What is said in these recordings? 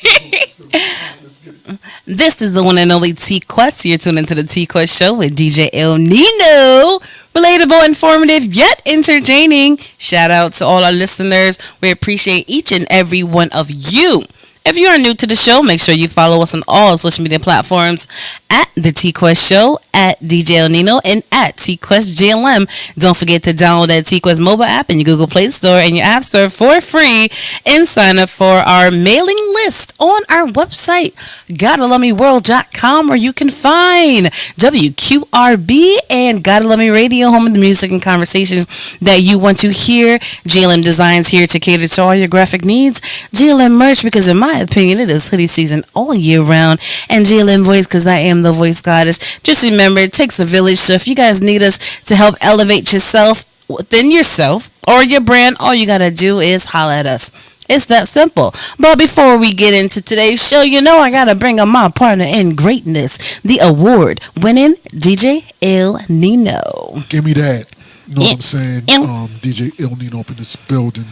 Let's get it. This is the one and only T Quest. You're tuned into the T Quest Show with DJ El Nino. Relatable, informative, yet entertaining. Shout out to all our listeners. We appreciate each and every one of you. If you are new to the show, make sure you follow us on all social media platforms at The T Quest Show, at DJ El Nino, and at T Quest JLM. Don't forget to download that T Quest mobile app in your Google Play Store and your App Store for free and sign up for our mailing list on our website, GottaLoveMeWorld.com, where you can find WQRB and Gotta Love Me Radio, home of the music and conversations that you want to hear. JLM Designs here to cater to all your graphic needs. JLM merch, because in my opinion, it is hoodie season all year round. And JLM Voice, because I am the voice goddess. Just remember, it takes a village. So if you guys need us to help elevate yourself within yourself or your brand, all you got to do is holler at us. It's that simple. But before we get into today's show, you know I got to bring up my partner in greatness, the award-winning DJ El Nino. Give me that. You know what I'm saying? DJ El Nino up in this building.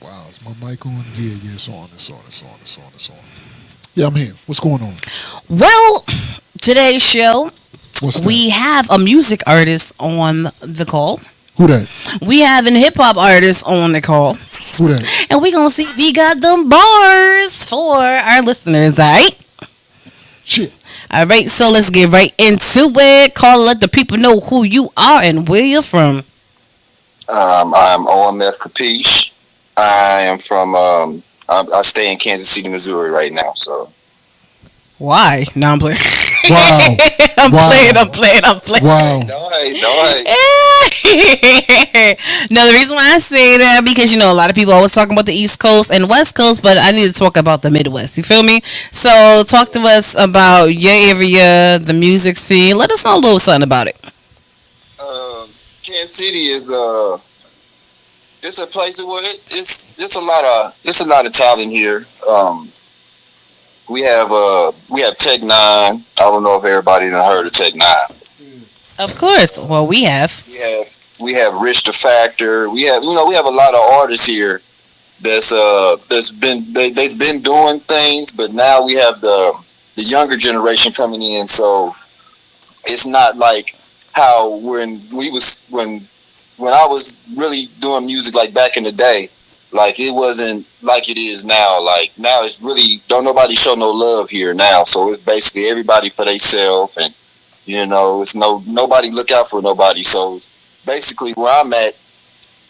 Wow, is my mic on? Yeah, it's on. It's on. Yeah, I'm here. What's going on? Well, today's show, What's that? we have a music artist on the call. Who that? We have an hip-hop artist on the call. Who that? And we going to see if he got them bars for our listeners, all right? Shit. All right, so let's get right into it. Call, let the people know who you are and where you're from. I'm OMF Kapeech. I am from, I stay in Kansas City, Missouri right now, so. Why? No, I'm playing. Wow. I'm Wow. playing. Wow. Don't hate. No, the reason why I say that, because, you know, a lot of people always talking about the East Coast and West Coast, but I need to talk about the Midwest. You feel me? So talk to us about your area, the music scene. Let us know a little something about it. Kansas City is, it's a place where it's a lot of talent here. We have Tech Nine. I don't know if everybody done heard of Tech Nine. Of course. Well, we have. We have Rich the Factor. We have a lot of artists here that's they've been doing things, but now we have the younger generation coming in. So it's not like how when I was really doing music like back in the day. Like, it wasn't like it is now. Like, now it's really, don't nobody show no love here now. So it's basically everybody for themselves, and, you know, it's nobody look out for nobody. So it's basically where I'm at,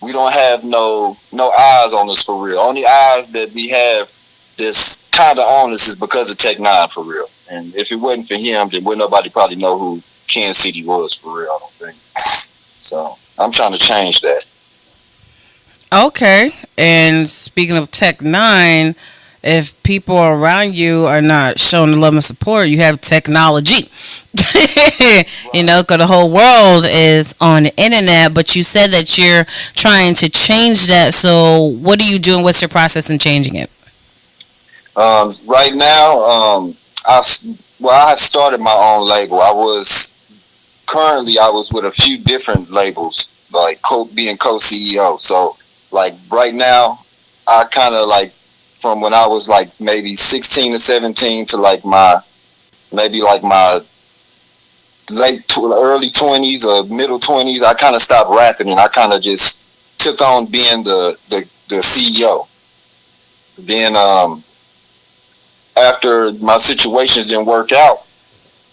we don't have no eyes on us for real. Only eyes that we have that's kind of on us is because of Tech Nine for real. And if it wasn't for him, then would nobody probably know who Kansas City was for real, I don't think. So I'm trying to change that. Okay. And speaking of Tech Nine, if people around you are not showing the love and support, you have technology. You know, because the whole world is on the internet. But you said that you're trying to change that. So what are you doing? What's your process in changing it? Right now, I have started my own label. I was with a few different labels, like being co-CEO. So, like, right now, I kind of, like, from when I was like maybe 16 or 17 to like my early 20s or middle 20s, I kind of stopped rapping and I kind of just took on being the CEO. Then after my situations didn't work out,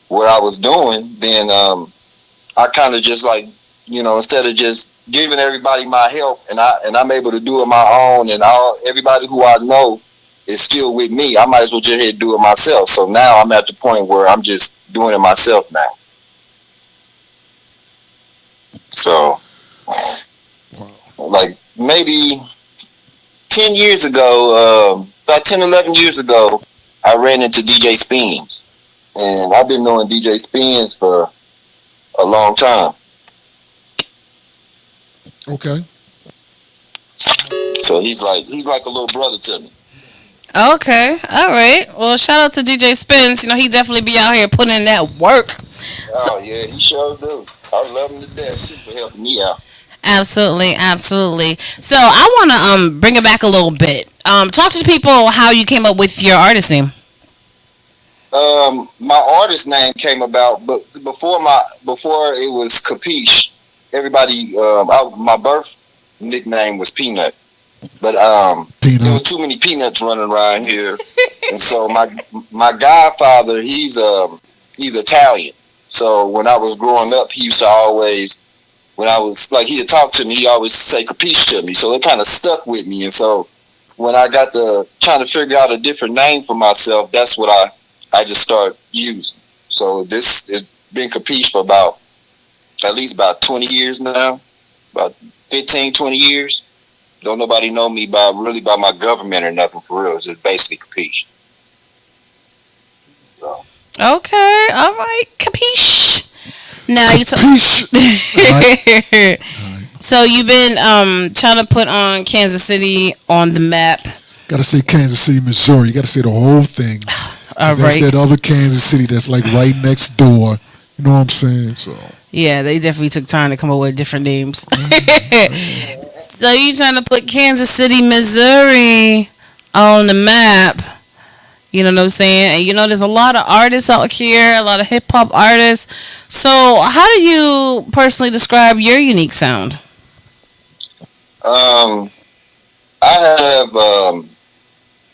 what I was doing, then I kind of just, like, you know, instead of just giving everybody my help and I'm able to do it my own, and everybody who I know is still with me, I might as well just do it myself. So now I'm at the point where I'm just doing it myself now. So, like, maybe 10 years ago, about 10, 11 years ago, I ran into DJ Spins. And I've been knowing DJ Spins for a long time. Okay. So he's like a little brother to me. Okay, all right. Well, shout out to DJ Spence. You know, he definitely be out here putting in that work. Oh, yeah, he sure do. I love him to death, too, for helping me out. Absolutely, absolutely. So I want to bring it back a little bit. Talk to people how you came up with your artist name. My artist name came about, but before it was Kapeech. Everybody, my birth nickname was Peanut, but there was Peanut. too many peanuts running around here, and so my godfather, he's Italian. So when I was growing up, he used to always, when I was like, he'd talk to me, he always say Kapeech to me, so it kind of stuck with me, and so when I got to trying to figure out a different name for myself, that's what I just started using. So this it's been Kapeech for about at least about 20 years now, about 15, 20 years. Don't nobody know me by really by my government or nothing for real. It's just basically Kapeech. So. Okay, all right, capiche. Now you Capiche. Alright. so you've been trying to put on Kansas City on the map. Gotta say Kansas City, Missouri. You gotta say the whole thing. All 'Cause that's right. that other Kansas City that's like right next door. You know what I'm saying? So Yeah, they definitely took time to come up with different names. So you trying to put Kansas City, Missouri on the map. You know what I'm saying? And you know there's a lot of artists out here, a lot of hip hop artists. So how do you personally describe your unique sound? Um, I have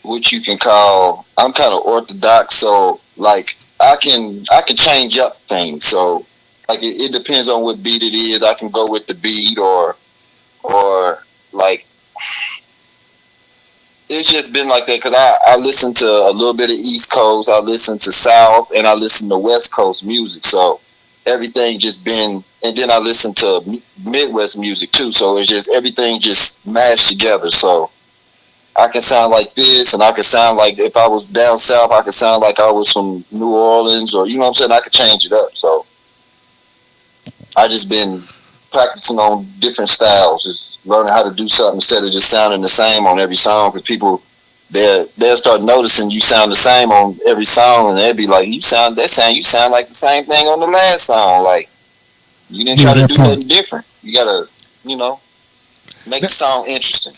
what you can call, I'm kind of orthodox, so like I can change up things. So like it depends on what beat it is. I can go with the beat or like it's just been like that because I listen to a little bit of East Coast, I listen to South, and I listen to West Coast music. So everything just been, and then I listen to Midwest music too. So it's just everything just mashed together. So I can sound like this, and I can sound like if I was down south, I could sound like I was from New Orleans, or you know what I'm saying. I could change it up. So I just been practicing on different styles, just learning how to do something instead of just sounding the same on every song. Because people they'll start noticing you sound the same on every song, and they'll be like, "You sound like the same thing on the last song. Like you didn't yeah, try to that do part. nothing different. You gotta, you know, make the song interesting."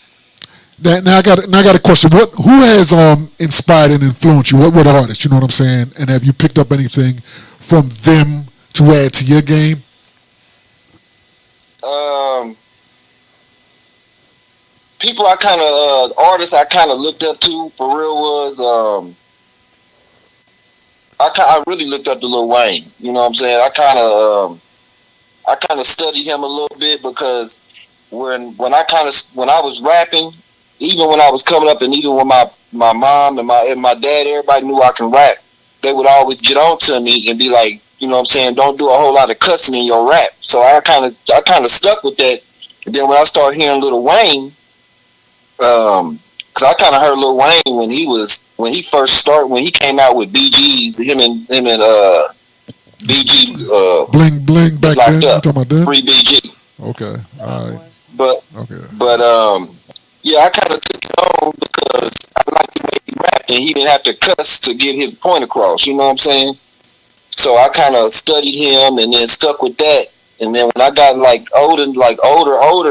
Now I got a question. Who has inspired and influenced you? What artists? You know what I'm saying? And have you picked up anything from them to add to your game? Um, People I kind of artists I kind of looked up to for real was I really looked up to Lil Wayne. You know what I'm saying? I kind of studied him a little bit because when I was rapping, even when I was coming up, and even when my mom and my dad, everybody knew I can rap. They would always get on to me and be like, you know what I'm saying, don't do a whole lot of cussing in your rap. So I kind of stuck with that. And then when I started hearing Lil Wayne, because I kind of heard Lil Wayne when he first started, when he came out with BG's, him and BG Bling bling was back then. locked You up, talking about that? free BG. Okay, all right. But Okay. but yeah, I kind of took it on because I liked the way he rapped, and he didn't have to cuss to get his point across. You know what I'm saying? So I kind of studied him and then stuck with that. And then when I got older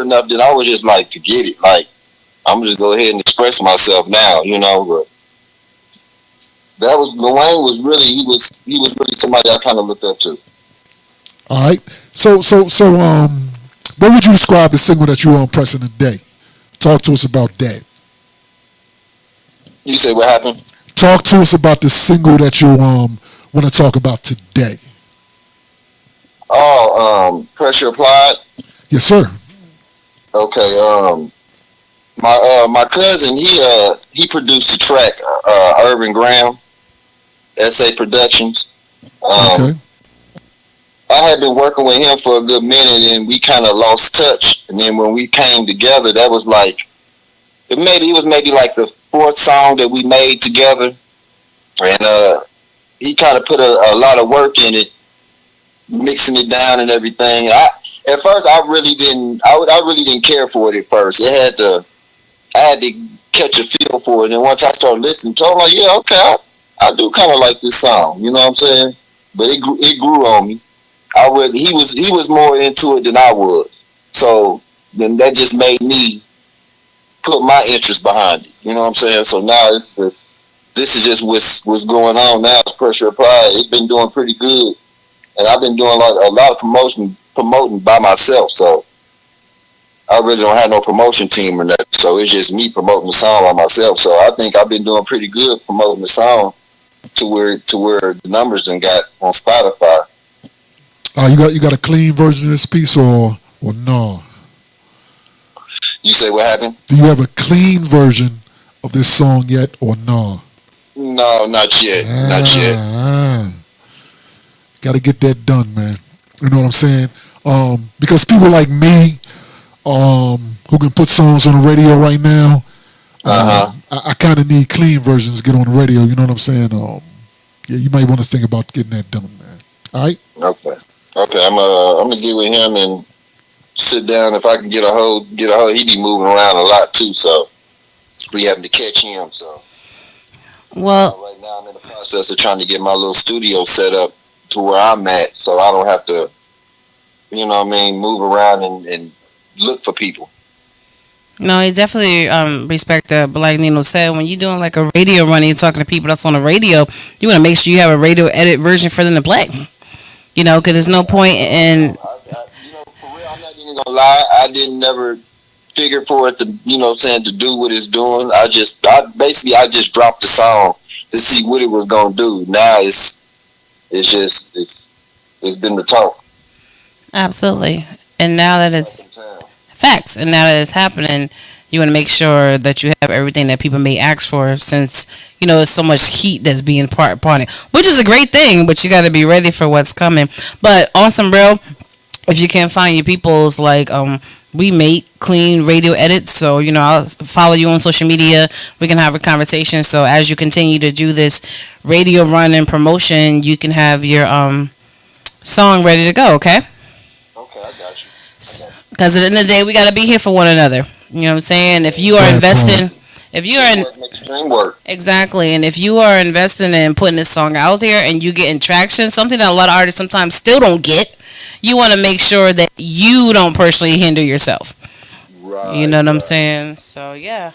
enough, then I was just like, forget it. Like I'm just go ahead and express myself now. You know, but that was Lil Wayne was really he was really somebody I kind of looked up to. All right. So what would you describe the single that you are pressing today? Talk to us about that. You say what happened? Talk to us about the single that you want to talk about today. Oh, pressure applied. Yes, sir. Okay. My cousin he produced the track. Urban Graham, SA Productions. Okay. I had been working with him for a good minute, and we kind of lost touch. And then when we came together, that was like it was maybe like the fourth song that we made together, and he kind of put a lot of work in it, mixing it down and everything. At first I really didn't I really didn't care for it at first. I had to catch a feel for it, and once I started listening to it, I'm like, yeah, okay, I do kind of like this song. You know what I'm saying? But it grew on me. He was more into it than I was. So then that just made me put my interest behind it. You know what I'm saying? So now it's just, this is just what's going on now. Pressure Applied. It's been doing pretty good, and I've been doing a lot of promoting by myself. So I really don't have no promotion team or nothing. So it's just me promoting the song by myself. So I think I've been doing pretty good promoting the song to where the numbers and got on Spotify. You got a clean version of this piece or no? You say what happened? Do you have a clean version of this song yet or no? No, not yet. Not yet. Got to get that done, man. You know what I'm saying? Because people like me, who can put songs on the radio right now, I kind of need clean versions to get on the radio. You know what I'm saying? Yeah, you might want to think about getting that done, man. All right? Okay. I'm gonna get with him and sit down. If I can get a hold. He be moving around a lot too, so we having to catch him. So, well, right now I'm in the process of trying to get my little studio set up to where I'm at, so I don't have to, you know what I mean, move around and look for people. No, I definitely respect that. But like Nino said, when you're doing like a radio run and you're talking to people that's on the radio, you want to make sure you have a radio edit version for them to play. You know, because there's no point in... you know, for real, I'm not even going to lie. I didn't never figure for it to, you know what I'm saying, to do what it's doing. I just dropped the song to see what it was going to do. Now it's been the talk. Absolutely. And now that it's... Facts. And now that it's happening, you want to make sure that you have everything that people may ask for, since, you know, there's so much heat that's being upon it, which is a great thing, but you got to be ready for what's coming. But awesome, bro. If you can't find your people's, like, we make clean radio edits, so, you know, I'll follow you on social media. We can have a conversation. So as you continue to do this radio run and promotion, you can have your song ready to go, okay? Okay, I got you. Because at the end of the day, we got to be here for one another. You know what I'm saying? If you are investing, if you are dream work. Exactly, and if you are investing in putting this song out there and you getting traction, something that a lot of artists sometimes still don't get, you want to make sure that you don't personally hinder yourself. Right. You know what I'm saying? So yeah,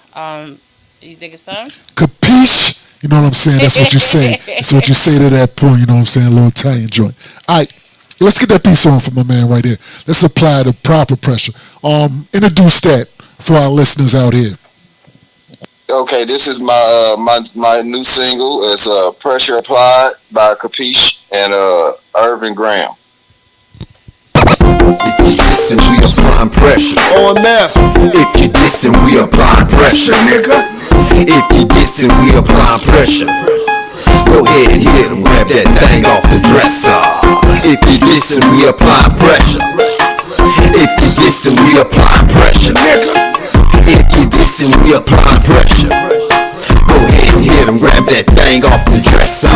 you think it's time? Kapeech. You know what I'm saying? That's what you say. That's what you say to that point. You know what I'm saying? A little Italian joint. All right. Let's get that piece on for my man right there. Let's apply the proper pressure. Introduce that for our listeners out here. Okay, this is my new single. It's Pressure Applied by Kapeech and Irvin Graham. If you dissing, we applying pressure. OMF. If you dissing, we applying pressure, nigga. If you dissing, we applying pressure. Go ahead and hit him, grab that thing off the dresser. If you dissing, we apply pressure. If you dissing, we apply pressure, nigga. If you dissing, we apply pressure. Go ahead and hit him, grab that thing off the dresser.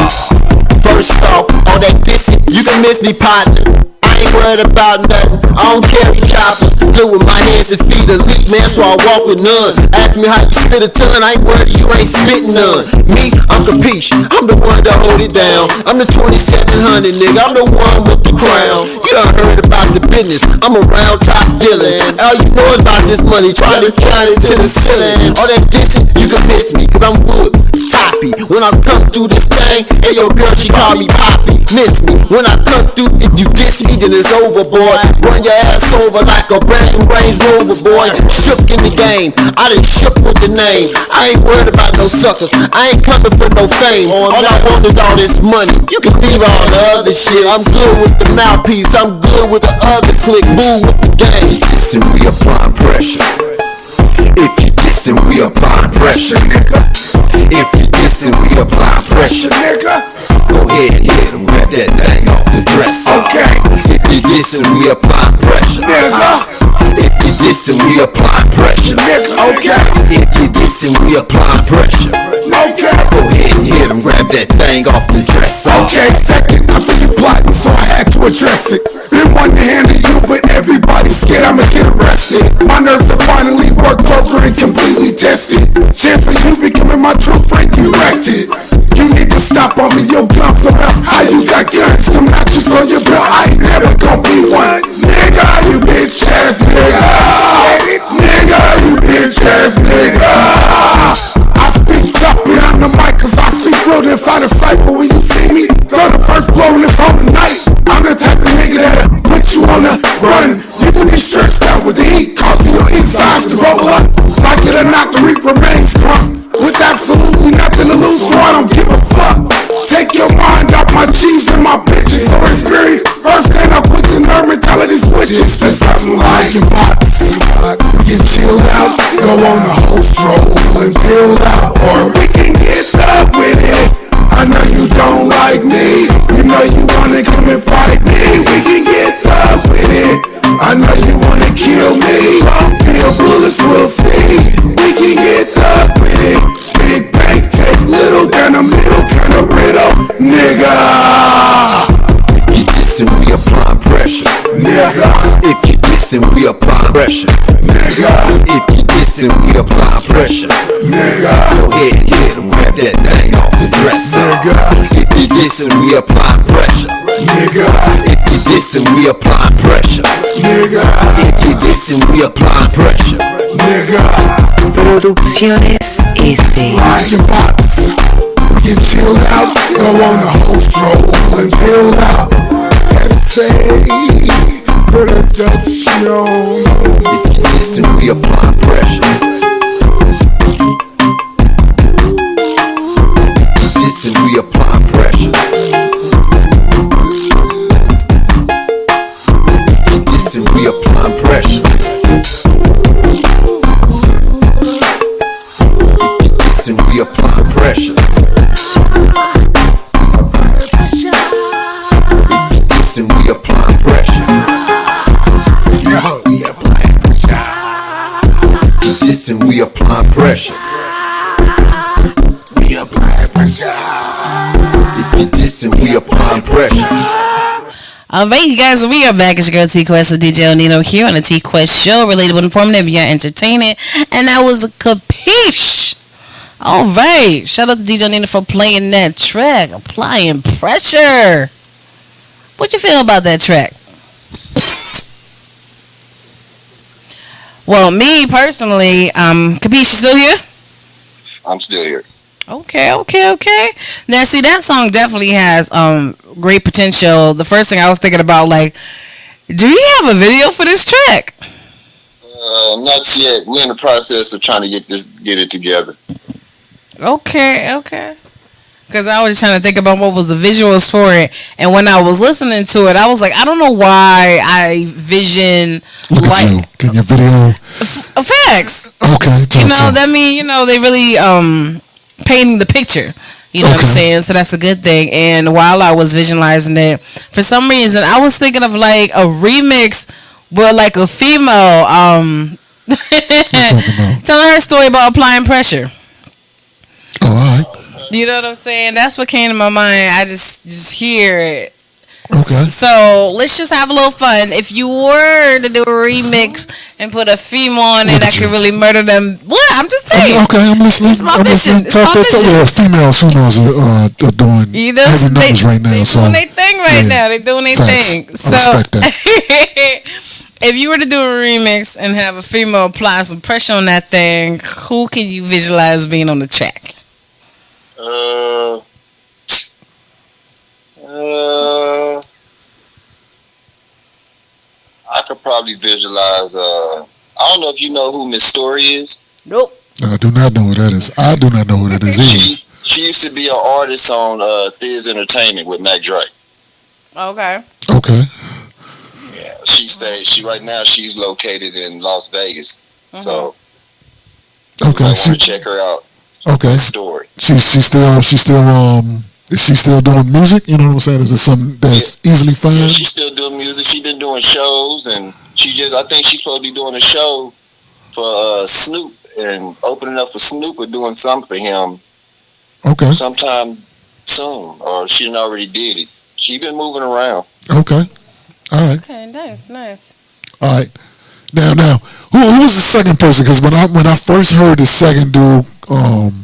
First off, all that dissing, you can miss me, partner. I ain't worried about nothing. I don't carry choppers. Live with my hands and feet elite, man, so I walk with none. Ask me how you spit a ton, I ain't worried, you ain't spitting none. Me, I'm Kapeech, I'm the one to hold it down. I'm the 2700 nigga, I'm the one with the crown. You done heard about the business, I'm a round top villain. All you know about this money, trying to count it to the ceiling. All that dissing, you can miss me, cause I'm wood, toppy. When I come through this thing, hey yo girl, she call me Poppy. Miss me, when I come through, if you diss me, then it's over, boy. Run your ass over like a brand new Range Rover, boy. Shook in the game, I done shook with the name. I ain't worried about no suckers, I ain't coming for no fame. All I want is all this money, you can leave all the other shit. I'm good with the mouthpiece, I'm good with the other click. Move with the game. Dissing, we applying pressure. If you dissing, we applying pressure, nigga. If you dissing, we applying pressure, nigga. Go ahead and hit him, grab that thing off the dresser. Okay. If you dissing, we applying pressure, nigga. If you dissing, we applying pressure, nigga. Okay. If you dissing, we applying pressure. Okay. Go ahead and hit him, grab that thing off the dresser. Okay, second, I feel you plotting, so I had to address it. Been wanting to handle you, but everybody's scared I'ma get arrested. My nerves are finally worked over and completely tested. Chance of you becoming my true friend, you wrecked it. You need to stop bumping your gums about how you got guns. Some notches on your belt, I ain't never gonna be one. Nigga, you bitch ass nigga. bitch ass nigga. I speak up behind the mic cause I speak real inside the sight. But when you see me, throw the first blow in this whole night. I'm the type of nigga that'll put you on the run. You can be stretched out with the heat, causing your insides to roll up. Like it or not, the reap remains drunk. With absolutely nothing to lose, so I don't give a fuck. Take your mind off my cheese and my bitches. For experience, first stand up with the nerve mentality switches to something like your box. We can chill out, go on the whole stroll and build out. Or we can get up with it. I know you don't like me, you know you wanna come and fight me. We can get up with it. I know you wanna kill me. Feel bullets, we'll see. We can get up with it. Big bang, take little, down the middle, kinda riddle, nigga. If you dissing, we applying pressure. Nigga. If you dissing, we applying pressure. Nigga. If you dissing, we applying pressure. Nigga. Go ahead and hit him, grab that thing off the dresser. If you dissing, we applying pressure. Nigga. If you dissing, we applying pressure. Nigga. If you dissing, we applying pressure. Nigga. Producciones S. Like your box. We can chill out, go on the whole stroll and build out. S.A. Production. If you dissing, we applying pressure. If you dissing, we applying pressure. If you dissing, we applying pressure. We applying pressure. Listen, we applying pressure. We applying pressure. Listen, we applying pressure. We applying pressure. If you dissing, we applying pressure. Alright, you guys, we are back. It's your girl T-Quest with DJ NINO here on the T-Quest show. Relatable, informative, yet entertaining. And that was a Kapeech. Alright, shout out to DJ NINO for playing that track. Applying pressure. What you feel about that track? Well, me personally, Kapeech, you still here? I'm still here. Okay. Now, see, that song definitely has great potential. The first thing I was thinking about, like, do you have a video for this track? Not yet. We're in the process of trying to get it together. Okay. Because I was just trying to think about what was the visuals for it, and when I was listening to it, I was like, I don't know why I vision Look like at you. Get your video. effects. Okay. That mean they really painting the picture. You know what I'm saying? So that's a good thing. And while I was visualizing it, for some reason, I was thinking of like a remix with like a female telling her story about applying pressure. All right. You know what I'm saying? That's what came to my mind. I just hear it. Okay. So let's just have a little fun. If you were to do a remix and put a female on it, I could really murder them. What? I'm just saying. Okay, I'm listening. It's my vision. Females are doing You know, heavy numbers right now. They So doing their thing right now. They doing their facts. thing. I So respect that. if you were to do a remix and have a female apply some pressure on that thing, who can you visualize being on the track? I could probably visualize. I don't know if you know who Miss Story is. Nope. I do not know who that is. I do not know who that is either. She used to be an artist on Thiz Entertainment with Mac Dre. Okay. Okay. Yeah, she right now she's located in Las Vegas. So Okay. I want to check her out. Okay. Miss Story. She's still is she still doing music? You know what I'm saying? Is it something that's easily Yeah, found? she's still doing music. She's been doing shows, and I think she's supposed to be doing a show for Snoop and opening up for Snoop or doing something for him. Okay. Sometime soon, or she done already did it. She been moving around. Okay. All right. Okay. Nice. All right. Now, who was the second person? Because when I first heard the second dude,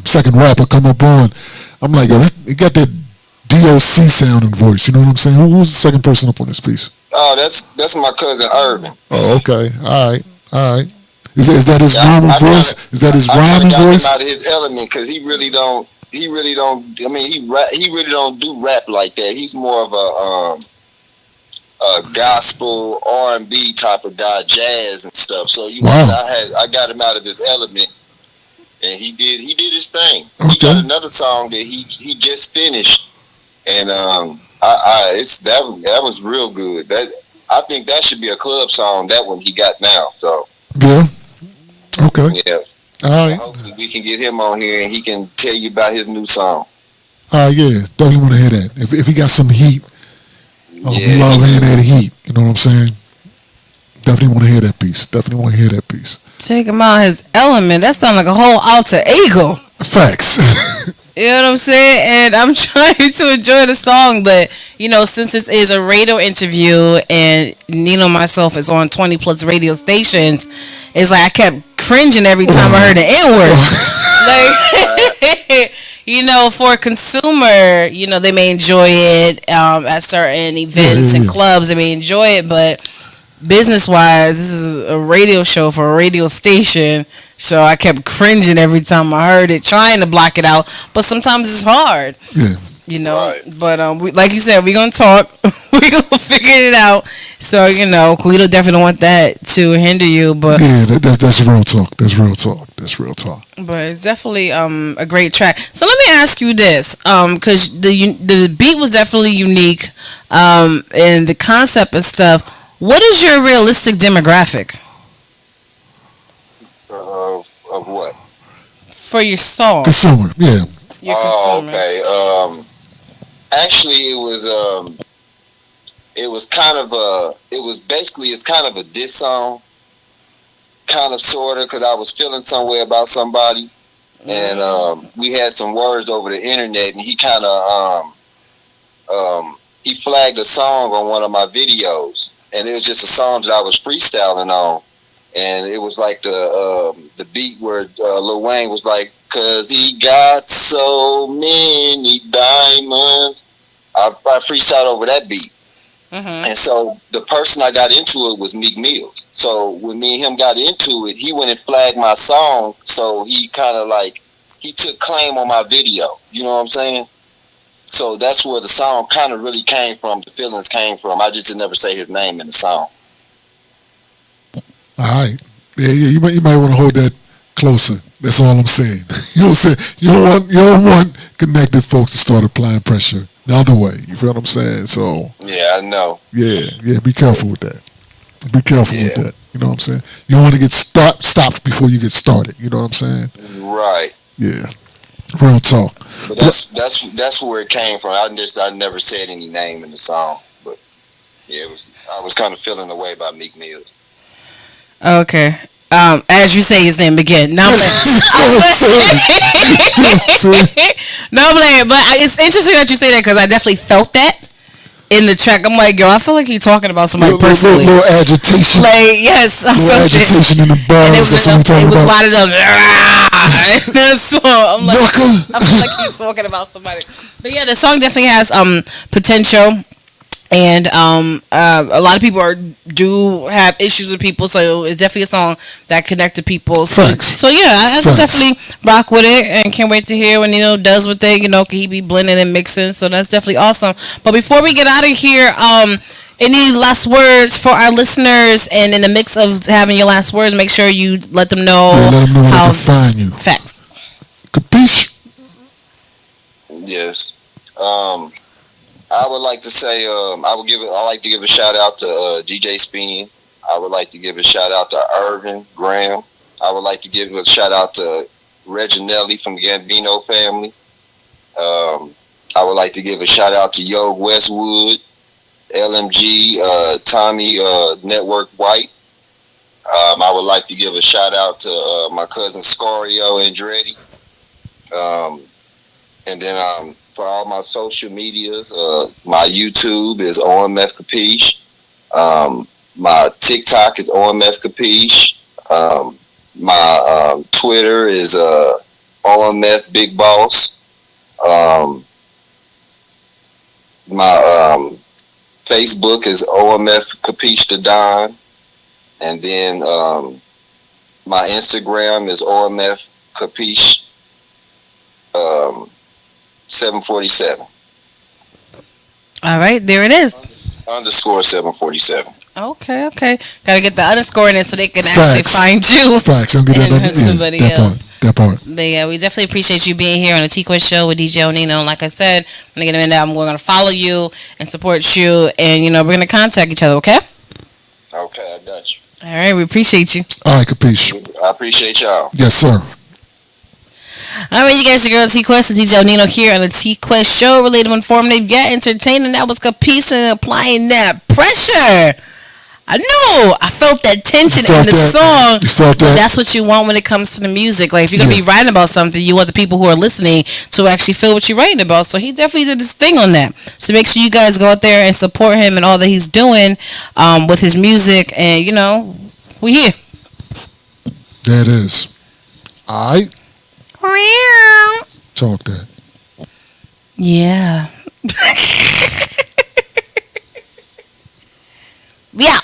second rapper come up on, I'm like, yo, it got that DOC sounding voice. You know what I'm saying? Who was the second person up on this piece? Oh, that's my cousin Irvin. Oh, okay. All right. Is that his normal voice? Is that his I kind of rhyming got him voice? out of his element because he really don't. He really don't. I mean, he really don't do rap like that. He's more of a gospel R&B type of guy, jazz and stuff. So Wow. I got him out of his element, and he did his thing. He Okay. got another song that he just finished, and that was real good. That I think that should be a club song. That one he got now. So Yeah. Okay. yeah, All right. hopefully we can get him on here and he can tell you about his new song. Yeah. Definitely want to hear that. If he got some heat, we love hearing that heat. You know what I'm saying? Definitely want to hear that piece. Definitely want to hear that piece. Take him out his element. That sounds like a whole alter ego. Facts. You know what I'm saying? And I'm trying to enjoy the song, but since this is a radio interview and Nino myself is on 20 plus radio stations, it's like I kept cringing every time I heard the N word. Like, for a consumer, they may enjoy it at certain events and clubs. They may enjoy it, but business wise, this is a radio show for a radio station. So I kept cringing every time I heard it, trying to block it out. But sometimes it's hard. Yeah. Right. But like you said, we're going to talk. We're going to figure it out. So, we don't definitely want that to hinder you. But Yeah, that's real talk. That's real talk. That's real talk. But it's definitely a great track. So let me ask you this, because the beat was definitely unique, and the concept and stuff. What is your realistic demographic Of what? for your song? Consumer. Yeah. Your Oh, consumer. okay. Actually, it was kind of it's kind of a diss song, kind of sorta, because I was feeling some way about somebody, and we had some words over the internet, and he kind of he flagged a song on one of my videos, and it was just a song that I was freestyling on, and it was like the beat where Lil Wayne was like, "Cause he got so many diamonds." I freestyled over that beat. Mm-hmm. And so the person I got into it was Meek Mills. So when me and him got into it, he went and flagged my song. So he kind of he took claim on my video. You know what I'm saying? So that's where the song kind of really came from. The feelings came from. I just didn't never say his name in the song. All right. Yeah. You might want to hold that closer. That's all I'm saying. You don't want connected folks to start applying pressure the other way. You feel what I'm saying? So Yeah, I know. yeah. Be careful with that. Be careful with that. You know what I'm saying? You don't want to get stopped before you get started. You know what I'm saying? Right. Yeah. Real talk. But that's where it came from. I never said any name in the song, but yeah, I was kind of feeling the way about Meek Mills. Okay. As you say his name again. No, I'm playing. But it's interesting that you say that because I definitely felt that in the track. I'm like, yo, I feel like he's talking about somebody personally. Little agitation. Like, yes, I little felt agitation in the bars. And it was a lot of them. So I'm like, I feel like he's talking about somebody. But yeah, the song definitely has potential. And a lot of people do have issues with people, so it's definitely a song that connected people. So yeah, I definitely rock with it, and can't wait to hear when Nino does with it. Can he be blending and mixing? So that's definitely awesome. But before we get out of here, any last words for our listeners? And in the mix of having your last words, make sure you let them know, let them know how to find you. Facts. Kapeech? Yes. I would like to say I like to give a shout out to DJ Spin. I would like to give a shout out to Irvin Graham. I would like to give a shout out to Reginelli from the Gambino family. I would like to give a shout out to Yo Westwood, LMG, Tommy Network White. I would like to give a shout out to my cousin Scario Andretti. And then for all my social medias, my YouTube is OMF Kapeech. My TikTok is OMF Kapeech. My Twitter is OMF Big Boss. My Facebook is OMF Kapeech the Don. And then My Instagram is OMF Kapeech 747. All right, there it is. Underscore 747. Okay. Gotta get the underscore in it so they can actually Facts. find you. Facts. I'm getting And somebody else. That part. But yeah, we definitely appreciate you being here on the T-Quest show with DJ NINO. And like I said, when I get him in there, we're gonna follow you and support you, and we're gonna contact each other. Okay. Okay, I got you. All right, we appreciate you. All right, Kapeech. I appreciate y'all. Yes, sir. All right, you guys, your girl T-Quest and DJ NINO here on the T-Quest show. Relatable, informative, yet entertaining. That was Kapeech and applying that pressure. I know. I felt that tension in the song. You felt that? But that's what you want when it comes to the music. Like, if you're going to be writing about something, you want the people who are listening to actually feel what you're writing about. So he definitely did his thing on that. So make sure you guys go out there and support him and all that he's doing with his music. And, we here. There it is. All right. Talk that. Yeah. Yeah.